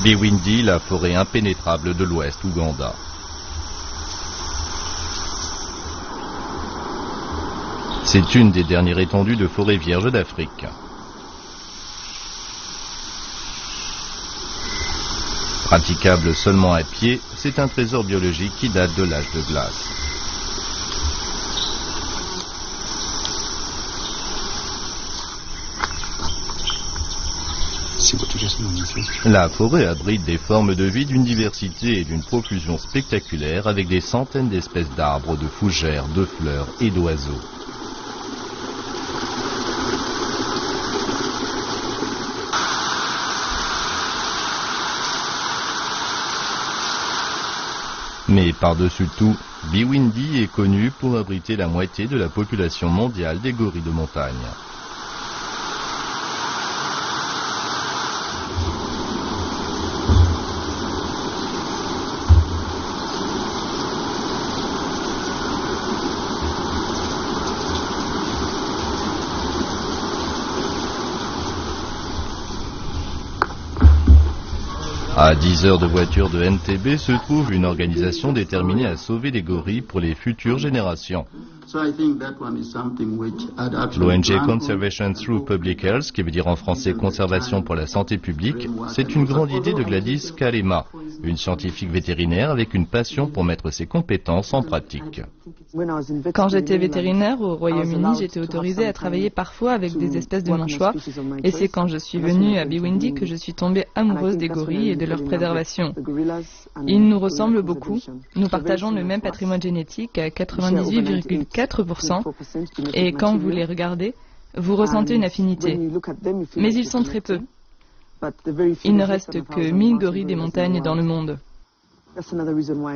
Bwindi, la forêt impénétrable de l'ouest Ouganda. C'est une des dernières étendues de forêt vierge d'Afrique. Praticable seulement à pied, c'est un trésor biologique qui date de l'âge de glace. La forêt abrite des formes de vie d'une diversité et d'une profusion spectaculaire avec des centaines d'espèces d'arbres, de fougères, de fleurs et d'oiseaux. Mais par-dessus tout, Bwindi est connu pour abriter la moitié de la population mondiale des gorilles de montagne. À 10 heures de voiture de Entebbe se trouve une organisation déterminée à sauver les gorilles pour les futures générations. L'ONG Conservation Through Public Health, qui veut dire en français conservation pour la santé publique, c'est une grande idée de Gladys Kalema, une scientifique vétérinaire avec une passion pour mettre ses compétences en pratique. Quand j'étais vétérinaire au Royaume-Uni, j'étais autorisée à travailler parfois avec des espèces de mon choix. Et c'est quand je suis venue à Bwindi que je suis tombée amoureuse des gorilles et de leur préservation. Ils nous ressemblent beaucoup. Nous partageons le même patrimoine génétique à 98,4%. Et quand vous les regardez, vous ressentez une affinité. Mais ils sont très peu. Il ne reste que 1000 gorilles des montagnes dans le monde.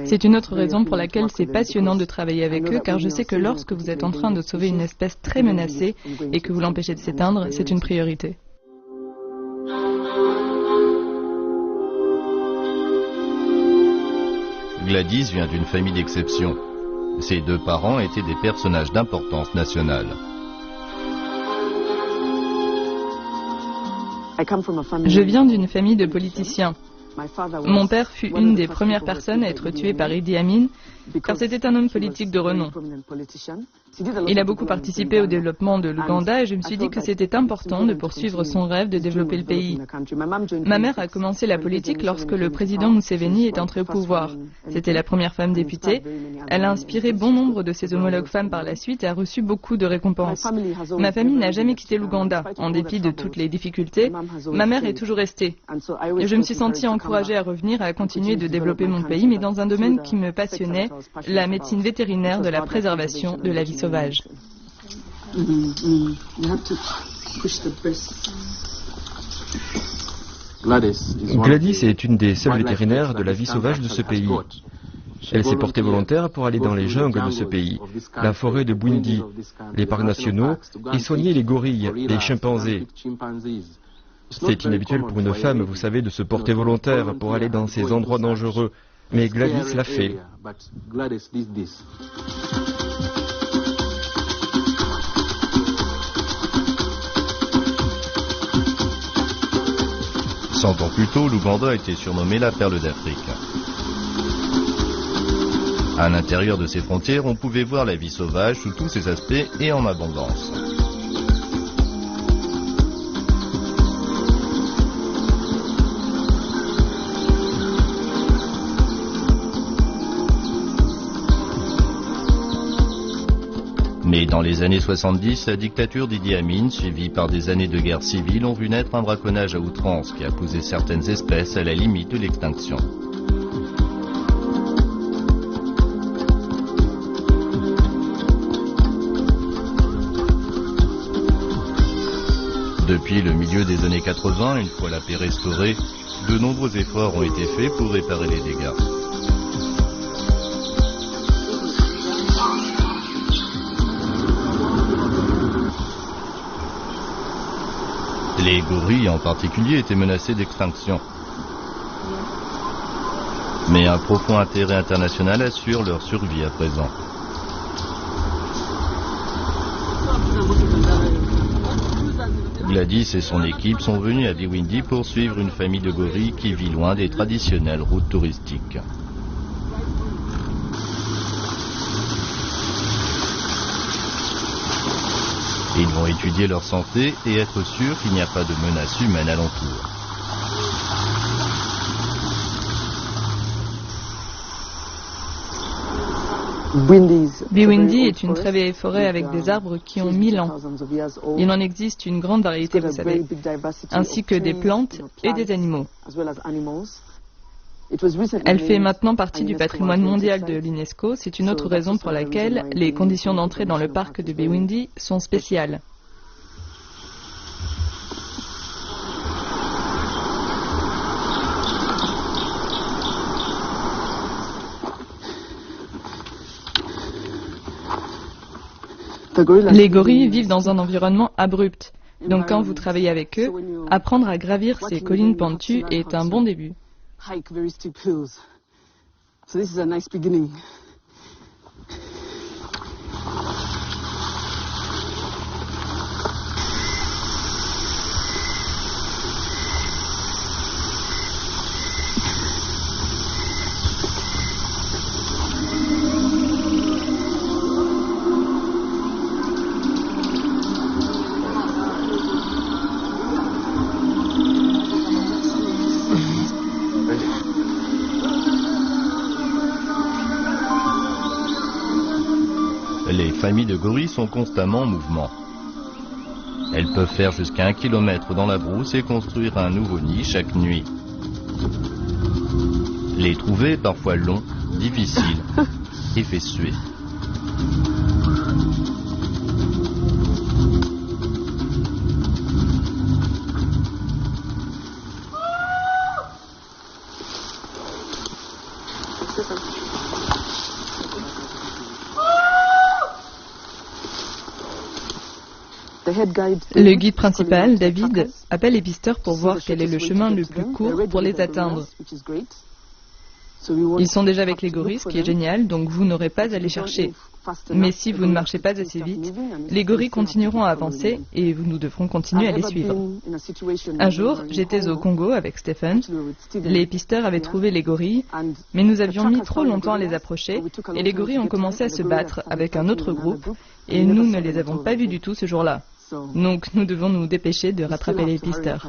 C'est une autre raison pour laquelle c'est passionnant de travailler avec eux, car je sais que lorsque vous êtes en train de sauver une espèce très menacée et que vous l'empêchez de s'éteindre, c'est une priorité. Gladys vient d'une famille d'exception. Ses deux parents étaient des personnages d'importance nationale. Je viens d'une famille de politiciens. Mon père fut une des premières personnes à être tuée par Idi Amin, car c'était un homme politique de renom. Il a beaucoup participé au développement de l'Ouganda et je me suis dit que c'était important de poursuivre son rêve de développer le pays. Ma mère a commencé la politique lorsque le président Museveni est entré au pouvoir. C'était la première femme députée. Elle a inspiré bon nombre de ses homologues femmes par la suite et a reçu beaucoup de récompenses. Ma famille n'a jamais quitté l'Ouganda. En dépit de toutes les difficultés, ma mère est toujours restée. Je me suis sentie encouragée à revenir et à continuer de développer mon pays, mais dans un domaine qui me passionnait, la médecine vétérinaire de la préservation de la vie sauvage. Gladys est une des seules vétérinaires de la vie sauvage de ce pays. Elle s'est portée volontaire pour aller dans les jungles de ce pays, la forêt de Bwindi, les parcs nationaux, et soigner les gorilles, les chimpanzés. C'est inhabituel pour une femme, vous savez, de se porter volontaire pour aller dans ces endroits dangereux. Mais Gladys l'a fait. Cent ans plus tôt, l'Ouganda a été surnommée la perle d'Afrique. À l'intérieur de ses frontières, on pouvait voir la vie sauvage sous tous ses aspects et en abondance. Mais dans les années 70, la dictature d'Idi Amin, suivie par des années de guerre civile, ont vu naître un braconnage à outrance qui a poussé certaines espèces à la limite de l'extinction. Depuis le milieu des années 80, une fois la paix restaurée, de nombreux efforts ont été faits pour réparer les dégâts. Les gorilles en particulier étaient menacés d'extinction. Mais un profond intérêt international assure leur survie à présent. Gladys et son équipe sont venus à Bhiwindi pour suivre une famille de gorilles qui vit loin des traditionnelles routes touristiques. Ils vont étudier leur santé et être sûrs qu'il n'y a pas de menace humaine alentour. Bhiwindi est une très vieille forêt avec des arbres qui ont 1000 ans. Il en existe une grande variété, vous savez, ainsi que des plantes et des animaux. Elle fait maintenant partie du patrimoine mondial de l'UNESCO. C'est une autre raison pour laquelle les conditions d'entrée dans le parc de Bhiwindi sont spéciales. Les gorilles vivent dans un environnement abrupt. Donc quand vous travaillez avec eux, apprendre à gravir ces collines pentues est un bon début. Les familles de gorilles sont constamment en mouvement. Elles peuvent faire jusqu'à 1 kilomètre dans la brousse et construire un nouveau nid chaque nuit. Les trouver est parfois long, difficile et fait suer. Le guide principal, David, appelle les pisteurs pour voir quel est le chemin le plus court pour les atteindre. Ils sont déjà avec les gorilles, ce qui est génial, donc vous n'aurez pas à les chercher. Mais si vous ne marchez pas assez vite, les gorilles continueront à avancer et nous devrons continuer à les suivre. Un jour, j'étais au Congo avec Stephen. Les pisteurs avaient trouvé les gorilles, mais nous avions mis trop longtemps à les approcher et les gorilles ont commencé à se battre avec un autre groupe et nous ne les avons pas vus du tout ce jour-là. Donc nous devons nous dépêcher de rattraper les pisteurs.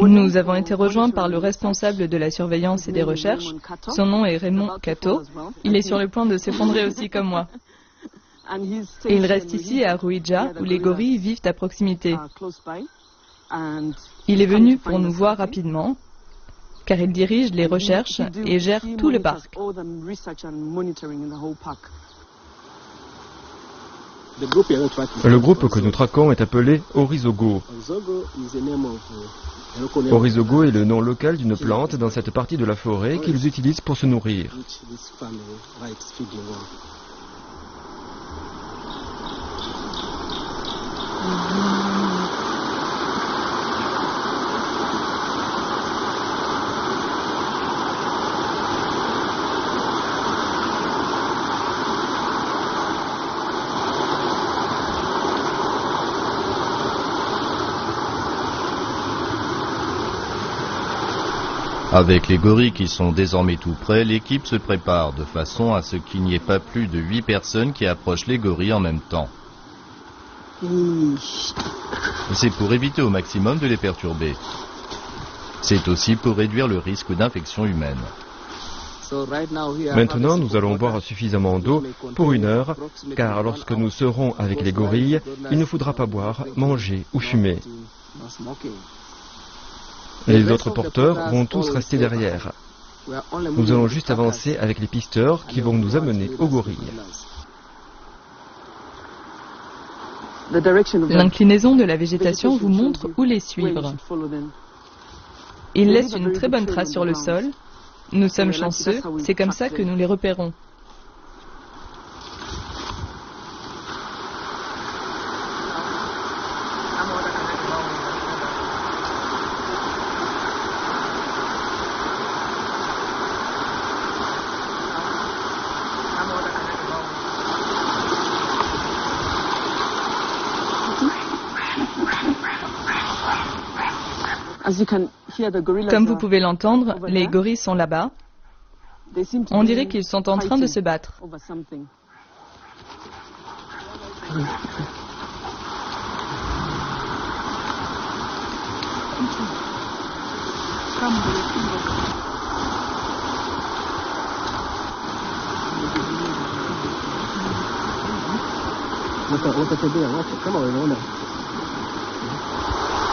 Nous avons été rejoints par le responsable de la surveillance et des recherches. Son nom est Raymond Kato. Il est sur le point de s'effondrer aussi comme moi. Et il reste ici à Ruija, où les gorilles vivent à proximité. Il est venu pour nous voir rapidement, car il dirige les recherches et gère tout le parc. Le groupe que nous traquons est appelé Orizogo. Orizogo est le nom local d'une plante dans cette partie de la forêt qu'ils utilisent pour se nourrir. Avec les gorilles qui sont désormais tout près, l'équipe se prépare de façon à ce qu'il n'y ait pas plus de 8 personnes qui approchent les gorilles en même temps. C'est pour éviter au maximum de les perturber. C'est aussi pour réduire le risque d'infection humaine. Maintenant, nous allons boire suffisamment d'eau pour 1 heure, car lorsque nous serons avec les gorilles, il ne faudra pas boire, manger ou fumer. Les autres porteurs vont tous rester derrière. Nous allons juste avancer avec les pisteurs qui vont nous amener aux gorilles. L'inclinaison de la végétation vous montre où les suivre. Ils laissent une très bonne trace sur le sol. Nous sommes chanceux, c'est comme ça que nous les repérons. Comme vous pouvez l'entendre, les gorilles sont là-bas. On dirait qu'ils sont en train de se battre.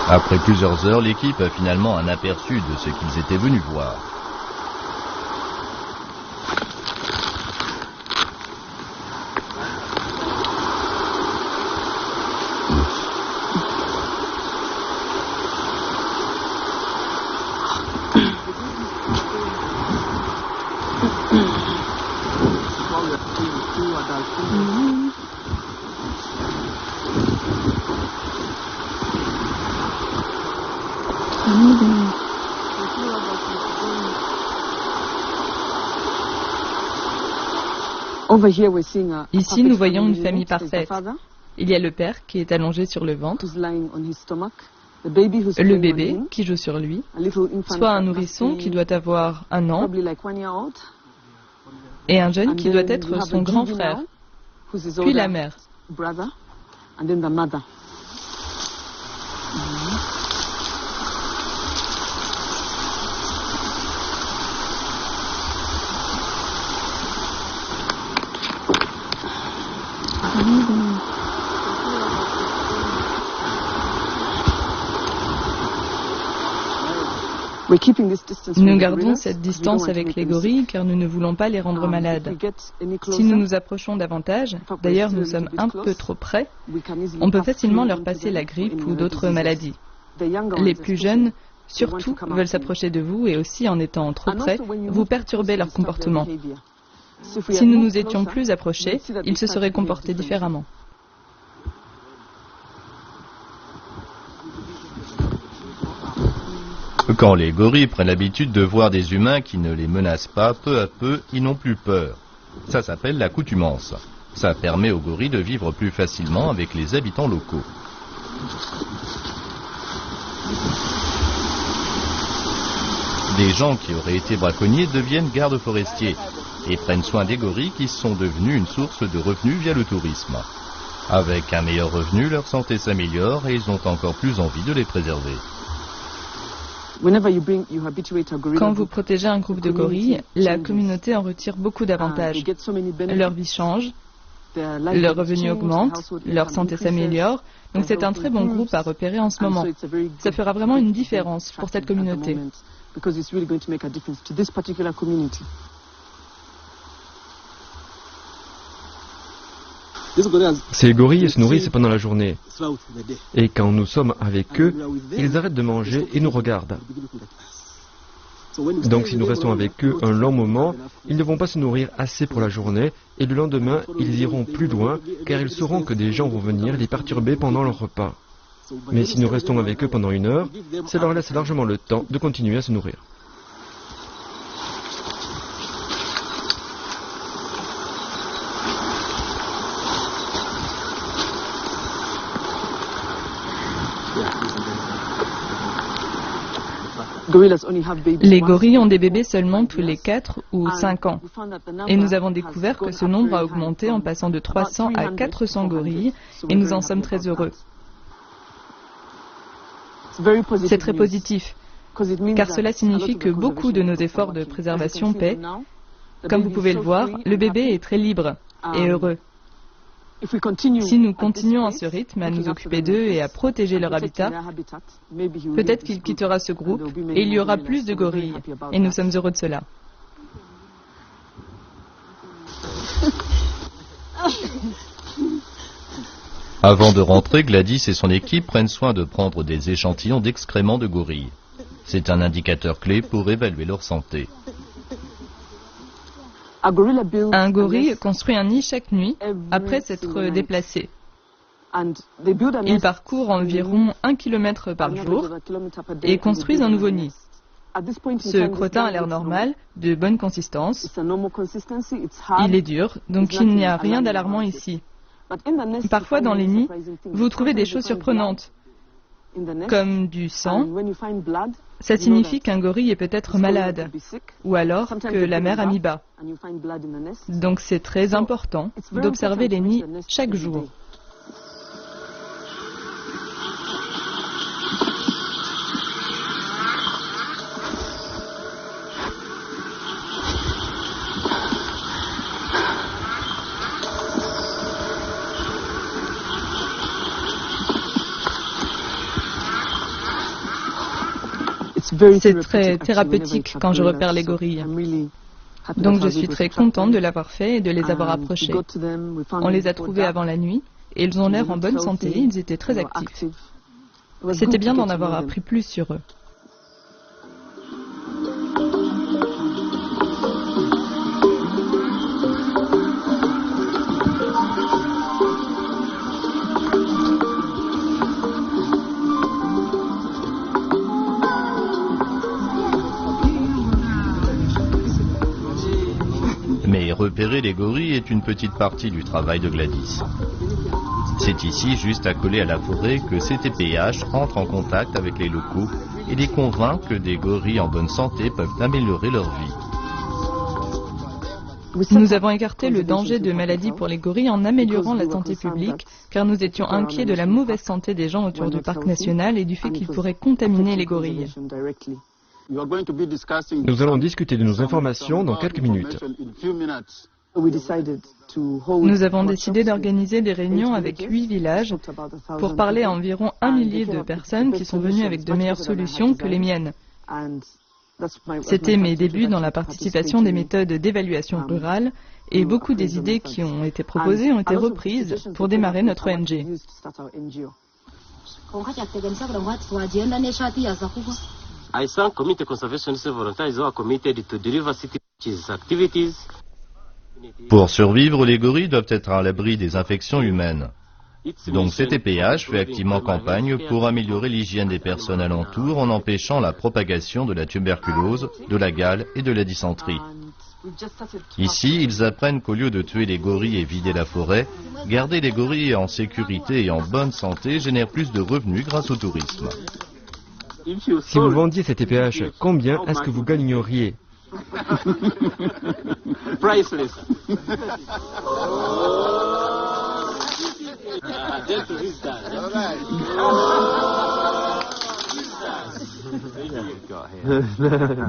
Après plusieurs heures, l'équipe a finalement un aperçu de ce qu'ils étaient venus voir. Ici, nous voyons une famille parfaite. Il y a le père qui est allongé sur le ventre, le bébé qui joue sur lui, soit un nourrisson qui doit avoir 1 an, et un jeune qui doit être son grand frère, puis la mère. Nous gardons cette distance avec les gorilles car nous ne voulons pas les rendre malades. Si nous nous approchons davantage, d'ailleurs nous sommes un peu trop près, on peut facilement leur passer la grippe ou d'autres maladies. Les plus jeunes, surtout, veulent s'approcher de vous et aussi en étant trop près, vous perturbez leur comportement. Si nous nous étions plus approchés, ils se seraient comportés différemment. Quand les gorilles prennent l'habitude de voir des humains qui ne les menacent pas, peu à peu, ils n'ont plus peur. Ça s'appelle l'accoutumance. Ça permet aux gorilles de vivre plus facilement avec les habitants locaux. Des gens qui auraient été braconniers deviennent gardes forestiers et prennent soin des gorilles qui sont devenus une source de revenus via le tourisme. Avec un meilleur revenu, leur santé s'améliore et ils ont encore plus envie de les préserver. Quand vous protégez un groupe de gorilles, la communauté en retire beaucoup d'avantages. Leur vie change, leurs revenus augmentent, leur santé s'améliore. Donc c'est un très bon groupe à repérer en ce moment. Ça fera vraiment une différence pour cette communauté. Ces gorilles se nourrissent pendant la journée. Et quand nous sommes avec eux, ils arrêtent de manger et nous regardent. Donc si nous restons avec eux un long moment, ils ne vont pas se nourrir assez pour la journée et le lendemain, ils iront plus loin car ils sauront que des gens vont venir les perturber pendant leur repas. Mais si nous restons avec eux pendant 1 heure, ça leur laisse largement le temps de continuer à se nourrir. Les gorilles ont des bébés seulement tous les 4 ou 5 ans. Et nous avons découvert que ce nombre a augmenté en passant de 300 à 400 gorilles et nous en sommes très heureux. C'est très positif, car cela signifie que beaucoup de nos efforts de préservation paient. Comme vous pouvez le voir, le bébé est très libre et heureux. Si nous continuons à ce rythme, à nous occuper d'eux et à protéger leur habitat, peut-être qu'il quittera ce groupe et il y aura plus de gorilles. Et nous sommes heureux de cela. Avant de rentrer, Gladys et son équipe prennent soin de prendre des échantillons d'excréments de gorilles. C'est un indicateur clé pour évaluer leur santé. Un gorille construit un nid chaque nuit après s'être déplacé. Il parcourt environ 1 km par jour et construit un nouveau nid. Ce crottin a l'air normal, de bonne consistance. Il est dur, donc il n'y a rien d'alarmant ici. Parfois dans les nids, vous trouvez des choses surprenantes. comme du sang, ça signifie qu'un gorille est peut-être malade, ou alors que la mère a mis bas. Donc c'est très important d'observer les nids chaque jour. C'est très thérapeutique quand je repère les gorilles. Donc je suis très contente de l'avoir fait et de les avoir approchés. On les a trouvés avant la nuit et ils ont l'air en bonne santé, ils étaient très actifs. C'était bien d'en avoir appris plus sur eux. Mais repérer les gorilles est une petite partie du travail de Gladys. C'est ici, juste accolé à la forêt, que CTPH entre en contact avec les locaux et les convainc que des gorilles en bonne santé peuvent améliorer leur vie. Nous avons écarté le danger de maladie pour les gorilles en améliorant la santé publique, car nous étions inquiets de la mauvaise santé des gens autour du parc national et du fait qu'ils pourraient contaminer les gorilles. Nous allons discuter de nos informations dans quelques minutes. Nous avons décidé d'organiser des réunions avec 8 villages pour parler à environ 1 millier de personnes qui sont venues avec de meilleures solutions que les miennes. C'était mes débuts dans la participation des méthodes d'évaluation rurale et beaucoup des idées qui ont été proposées ont été reprises pour démarrer notre ONG. Pour survivre, les gorilles doivent être à l'abri des infections humaines. Donc CTPH fait activement campagne pour améliorer l'hygiène des personnes alentour en empêchant la propagation de la tuberculose, de la gale et de la dysenterie. Ici, ils apprennent qu'au lieu de tuer les gorilles et vider la forêt, garder les gorilles en sécurité et en bonne santé génère plus de revenus grâce au tourisme. Si vous vendiez CTPH, combien est-ce que vous gagneriez? Priceless.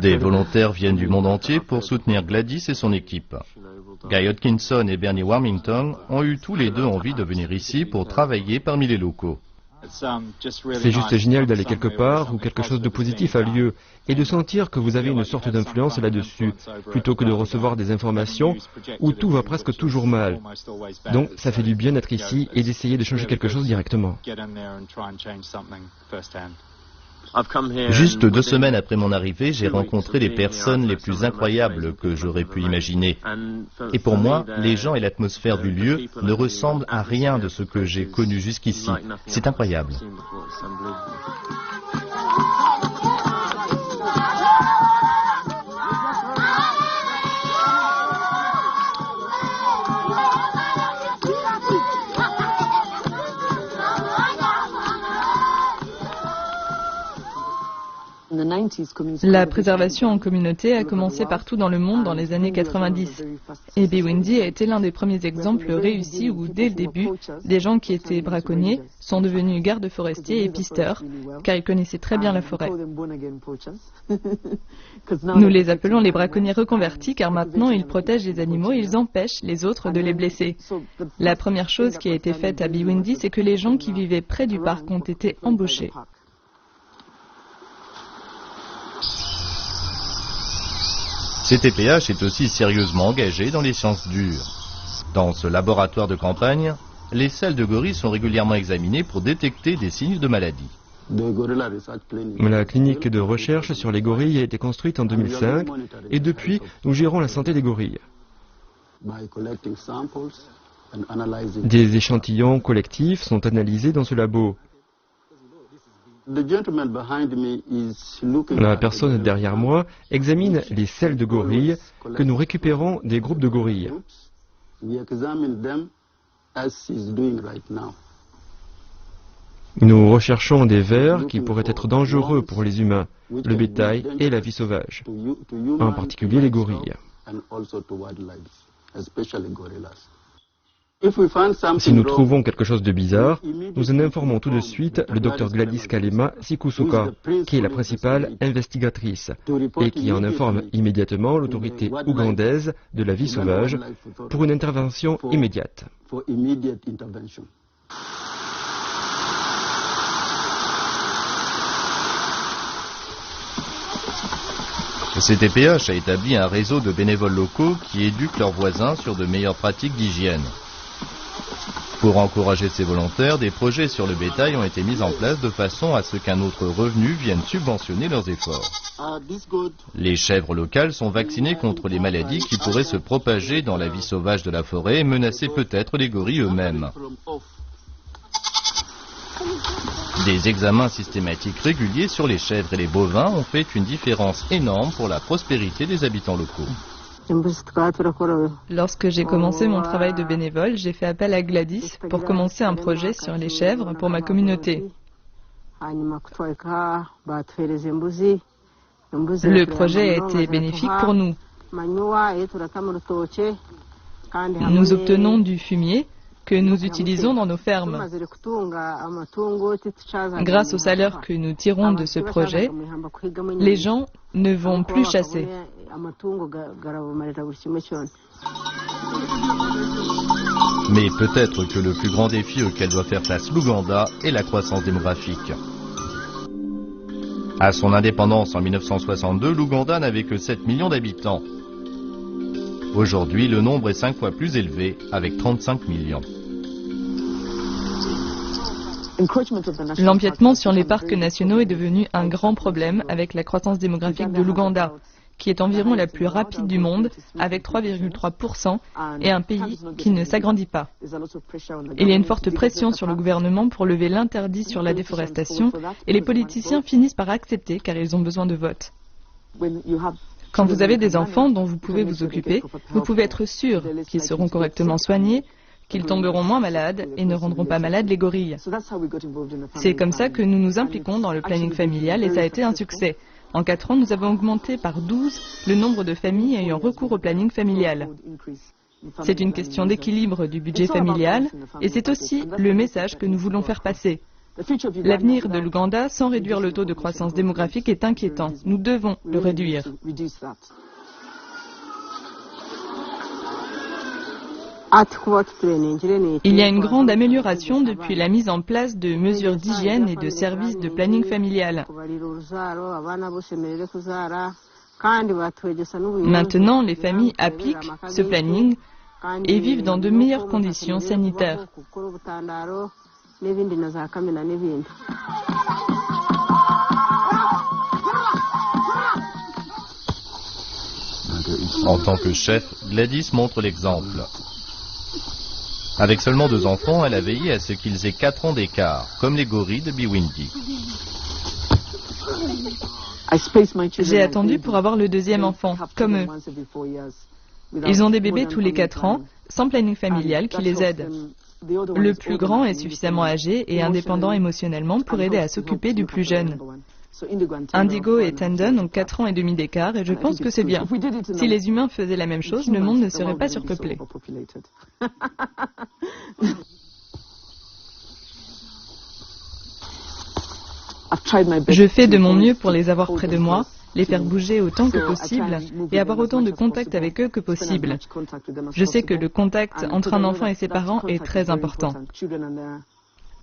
Des volontaires viennent du monde entier pour soutenir Gladys et son équipe. Guy Hodkinson et Bernie Warmington ont eu tous les deux envie de venir ici pour travailler parmi les locaux. C'est juste génial d'aller quelque part où quelque chose de positif a lieu et de sentir que vous avez une sorte d'influence là-dessus, plutôt que de recevoir des informations où tout va presque toujours mal. Donc ça fait du bien d'être ici et d'essayer de changer quelque chose directement. Juste 2 semaines après mon arrivée, j'ai rencontré les personnes les plus incroyables que j'aurais pu imaginer. Et pour moi, les gens et l'atmosphère du lieu ne ressemblent à rien de ce que j'ai connu jusqu'ici. C'est incroyable. La préservation en communauté a commencé partout dans le monde dans les années 90. Et Bwindi a été l'un des premiers exemples réussis où, dès le début, des gens qui étaient braconniers sont devenus gardes forestiers et pisteurs, car ils connaissaient très bien la forêt. Nous les appelons les braconniers reconvertis, car maintenant ils protègent les animaux et ils empêchent les autres de les blesser. La première chose qui a été faite à Bwindi, c'est que les gens qui vivaient près du parc ont été embauchés. CTPH est aussi sérieusement engagé dans les sciences dures. Dans ce laboratoire de campagne, les selles de gorilles sont régulièrement examinées pour détecter des signes de maladie. La clinique de recherche sur les gorilles a été construite en 2005 et depuis, nous gérons la santé des gorilles. Des échantillons collectifs sont analysés dans ce labo. La personne derrière moi examine les selles de gorilles que nous récupérons des groupes de gorilles. Nous recherchons des vers qui pourraient être dangereux pour les humains, le bétail et la vie sauvage, en particulier les gorilles. Si nous trouvons quelque chose de bizarre, nous en informons tout de suite le Dr Gladys Kalema Sikusuka, qui est la principale investigatrice, et qui en informe immédiatement l'autorité ougandaise de la vie sauvage pour une intervention immédiate. Le CTPH a établi un réseau de bénévoles locaux qui éduquent leurs voisins sur de meilleures pratiques d'hygiène. Pour encourager ces volontaires, des projets sur le bétail ont été mis en place de façon à ce qu'un autre revenu vienne subventionner leurs efforts. Les chèvres locales sont vaccinées contre les maladies qui pourraient se propager dans la vie sauvage de la forêt et menacer peut-être les gorilles eux-mêmes. Des examens systématiques réguliers sur les chèvres et les bovins ont fait une différence énorme pour la prospérité des habitants locaux. Lorsque j'ai commencé mon travail de bénévole, j'ai fait appel à Gladys pour commencer un projet sur les chèvres pour ma communauté. Le projet a été bénéfique pour nous. Nous obtenons du fumier que nous utilisons dans nos fermes. Grâce au salaire que nous tirons de ce projet, les gens ne vont plus chasser. Mais peut-être que le plus grand défi auquel doit faire face l'Ouganda est la croissance démographique. À son indépendance en 1962, l'Ouganda n'avait que 7 millions d'habitants. Aujourd'hui, le nombre est 5 fois plus élevé, avec 35 millions. L'empiètement sur les parcs nationaux est devenu un grand problème avec la croissance démographique de l'Ouganda, qui est environ la plus rapide du monde, avec 3,3%, et un pays qui ne s'agrandit pas. Il y a une forte pression sur le gouvernement pour lever l'interdit sur la déforestation, et les politiciens finissent par accepter car ils ont besoin de votes. Quand vous avez des enfants dont vous pouvez vous occuper, vous pouvez être sûr qu'ils seront correctement soignés, qu'ils tomberont moins malades et ne rendront pas malades les gorilles. C'est comme ça que nous nous impliquons dans le planning familial et ça a été un succès. En 4 ans, nous avons augmenté par 12 le nombre de familles ayant recours au planning familial. C'est une question d'équilibre du budget familial et c'est aussi le message que nous voulons faire passer. L'avenir de l'Ouganda, sans réduire le taux de croissance démographique, est inquiétant. Nous devons le réduire. Il y a une grande amélioration depuis la mise en place de mesures d'hygiène et de services de planning familial. Maintenant, les familles appliquent ce planning et vivent dans de meilleures conditions sanitaires. En tant que chef, Gladys montre l'exemple. Avec seulement 2 enfants, elle a veillé à ce qu'ils aient 4 ans d'écart, comme les gorilles de Biwindi. J'ai attendu pour avoir le 2e enfant, comme eux. Ils ont des bébés tous les 4 ans, sans planning familial qui les aide. Le plus grand est suffisamment âgé et indépendant émotionnellement pour aider à s'occuper du plus jeune. Indigo et Tandon ont 4 ans et demi d'écart et je pense que c'est bien. Si les humains faisaient la même chose, le monde ne serait pas surpeuplé. Je fais de mon mieux pour les avoir près de moi, les faire bouger autant que possible et avoir autant de contact avec eux que possible. Je sais que le contact entre un enfant et ses parents est très important.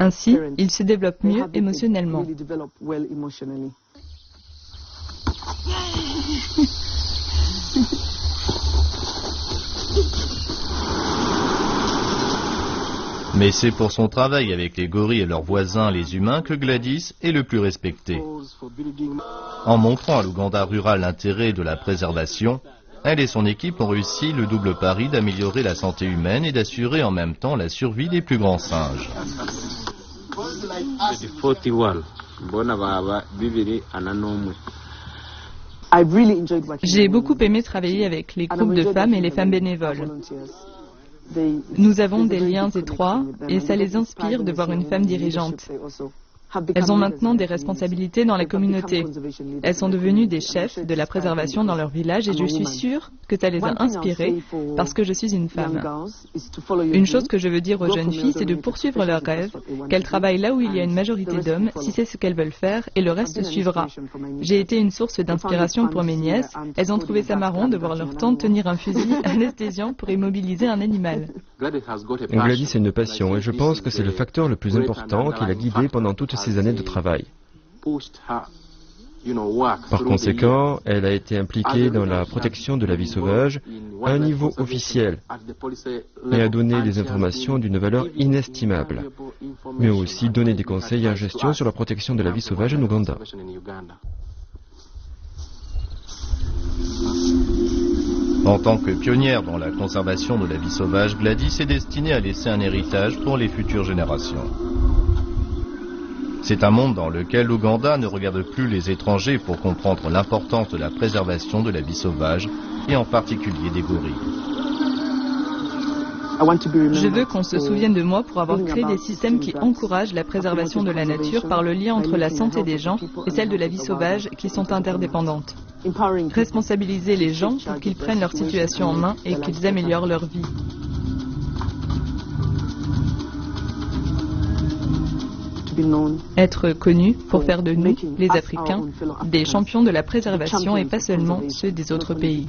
Ainsi, ils se développent mieux émotionnellement. Mais c'est pour son travail avec les gorilles et leurs voisins, les humains, que Gladys est le plus respectée. En montrant à l'Ouganda rural l'intérêt de la préservation, elle et son équipe ont réussi le double pari d'améliorer la santé humaine et d'assurer en même temps la survie des plus grands singes. J'ai beaucoup aimé travailler avec les groupes de femmes et les femmes bénévoles. Nous avons des liens étroits et ça les inspire de voir une femme dirigeante. Elles ont maintenant des responsabilités dans la communauté. Elles sont devenues des chefs de la préservation dans leur village et je suis sûre que ça les a inspirées parce que je suis une femme. Une chose que je veux dire aux jeunes filles, c'est de poursuivre leurs rêves, qu'elles travaillent là où il y a une majorité d'hommes, si c'est ce qu'elles veulent faire, et le reste suivra. J'ai été une source d'inspiration pour mes nièces. Elles ont trouvé ça marrant de voir leur tante tenir un fusil anesthésiant pour immobiliser un animal. Gladys a une passion et je pense que c'est le facteur le plus important qui l'a guidée pendant toutes ces années de travail. Par conséquent, elle a été impliquée dans la protection de la vie sauvage à un niveau officiel et a donné des informations d'une valeur inestimable, mais aussi donné des conseils en gestion sur la protection de la vie sauvage en Ouganda. En tant que pionnière dans la conservation de la vie sauvage, Gladys est destinée à laisser un héritage pour les futures générations. C'est un monde dans lequel l'Ouganda ne regarde plus les étrangers pour comprendre l'importance de la préservation de la vie sauvage et en particulier des gorilles. Je veux qu'on se souvienne de moi pour avoir créé des systèmes qui encouragent la préservation de la nature par le lien entre la santé des gens et celle de la vie sauvage qui sont interdépendantes. Responsabiliser les gens pour qu'ils prennent leur situation en main et qu'ils améliorent leur vie. Être connus pour faire de nous, les Africains, des champions de la préservation et pas seulement ceux des autres pays.